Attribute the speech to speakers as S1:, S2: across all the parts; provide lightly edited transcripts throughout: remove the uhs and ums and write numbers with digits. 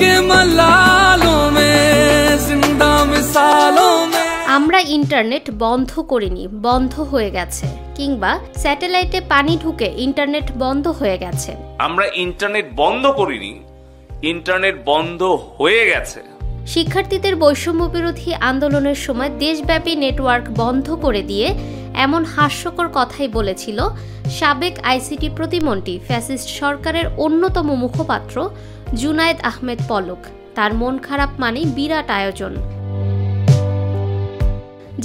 S1: के मलालों में जिंदा मिसालों में।
S2: আমরা ইন্টারনেট বন্ধ করিনি, বন্ধ হয়ে গেছে, কিংবা স্যাটেলাইটে পানি ঢুকে ইন্টারনেট বন্ধ হয়ে গেছে।
S3: আমরা ইন্টারনেট বন্ধ করিনি, ইন্টারনেট বন্ধ হয়ে গেছে।
S2: শিক্ষার্থীদের বৈষম্য বিরোধী আন্দোলনের সময় দেশব্যাপী নেটওয়ার্ক বন্ধ করে দিয়ে এমন হাস্যকর কথাই বলেছিল সাবেক আইসিটি প্রতিমন্ত্রী ফ্যাসিস্ট সরকারের অন্যতম মুখপাত্র জুনায়েদ আহমেদ পলক। তার মন খারাপ মানেই বিরাট আয়োজন।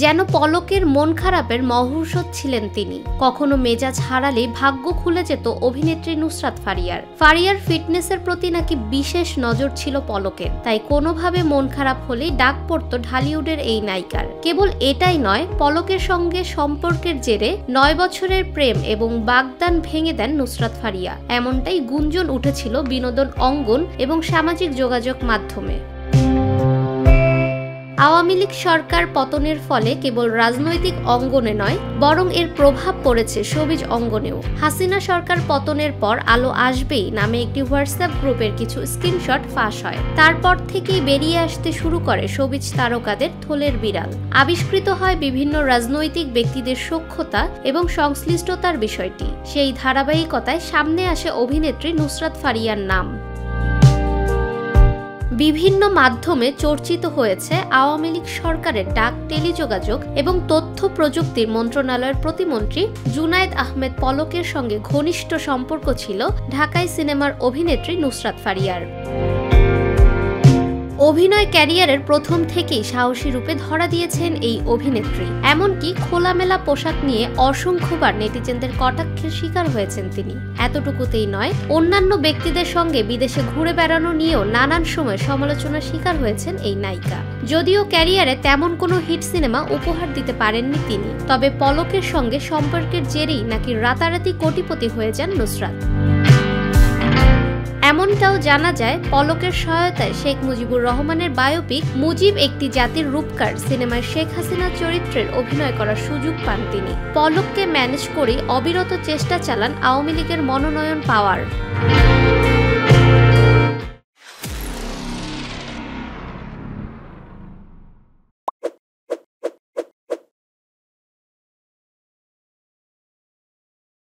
S2: যেন পলকের মন খারাপের মহৌষধ ছিলেন তিনি। কখনো মেজাজ হারালেই ভাগ্য খুলে যেত অভিনেত্রী নুসরাত ফারিয়ার। ফারিয়ার ফিটনেসের প্রতি নাকি বিশেষ নজর ছিল পলকের, তাই কোনোভাবে মন খারাপ হলেই ডাক পড়ত ঢালিউডের এই নায়িকার। কেবল এটাই নয়, পলকের সঙ্গে সম্পর্কের জেরে 9 বছরের প্রেম এবং বাগদান ভেঙে দেন নুসরাত ফারিয়া, এমনটাই গুঞ্জন উঠেছিল বিনোদন অঙ্গন এবং সামাজিক যোগাযোগ মাধ্যমে। আওয়ামী লীগ সরকার পতনের ফলে কেবল রাজনৈতিক অঙ্গনে নয়, বরং এর প্রভাব পড়েছে শোবিজ অঙ্গনেও। হাসিনা সরকার পতনের পর আলো আসবেই নামে একটি হোয়াটসঅ্যাপ গ্রুপের কিছু স্ক্রিনশট ফাঁস হয়। তারপর থেকেই বেরিয়ে আসতে শুরু করে শোবিজ তারকাদের থলের বিড়াল। আবিষ্কৃত হয় বিভিন্ন রাজনৈতিক ব্যক্তিদের সখ্যতা এবং সংশ্লিষ্টতার বিষয়টি। সেই ধারাবাহিকতায় সামনে আসে অভিনেত্রী নুসরাত ফারিয়ার নাম। বিভিন্ন মাধ্যমে চর্চিত হয়েছে আওয়ামী লীগ সরকারের ডাক, টেলিযোগাযোগ এবং তথ্য প্রযুক্তির মন্ত্রণালয়ের প্রতিমন্ত্রী জুনায়েদ আহমেদ পলকের সঙ্গে ঘনিষ্ঠ সম্পর্ক ছিল ঢাকাই সিনেমার অভিনেত্রী নুসরাত ফারিয়ার। অভিনয় ক্যারিয়ারের প্রথম থেকেই সাহসী রূপে ধরা দিয়েছেন এই অভিনেত্রী। এমনকি খোলামেলা পোশাক নিয়ে অসংখ্যবার নেটিজেনদের কটাক্ষের শিকার হয়েছেন তিনি। এতটুকুতেই নয়, অন্যান্য ব্যক্তিদের সঙ্গে বিদেশে ঘুরে বেড়ানো নিয়েও নানান সময় সমালোচনার শিকার হয়েছেন এই নায়িকা। যদিও ক্যারিয়ারে তেমন কোনো হিট সিনেমা উপহার দিতে পারেননি তিনি, তবে পলকের সঙ্গে সম্পর্কের জেরেই নাকি রাতারাতি কোটিপতি হয়ে যান নুসরাত। এমনটাও জানা যায়, পলকের সহায়তায় শেখ মুজিবুর রহমানের বায়োপিক মুজিব একটি জাতির রূপকার সিনেমায় শেখ হাসিনা চরিত্রের অভিনয় করার সুযোগ পান তিনি। পলককে ম্যানেজ করে অবিরত চেষ্টা চালান আওয়ামী লীগের মনোনয়ন পাওয়ার।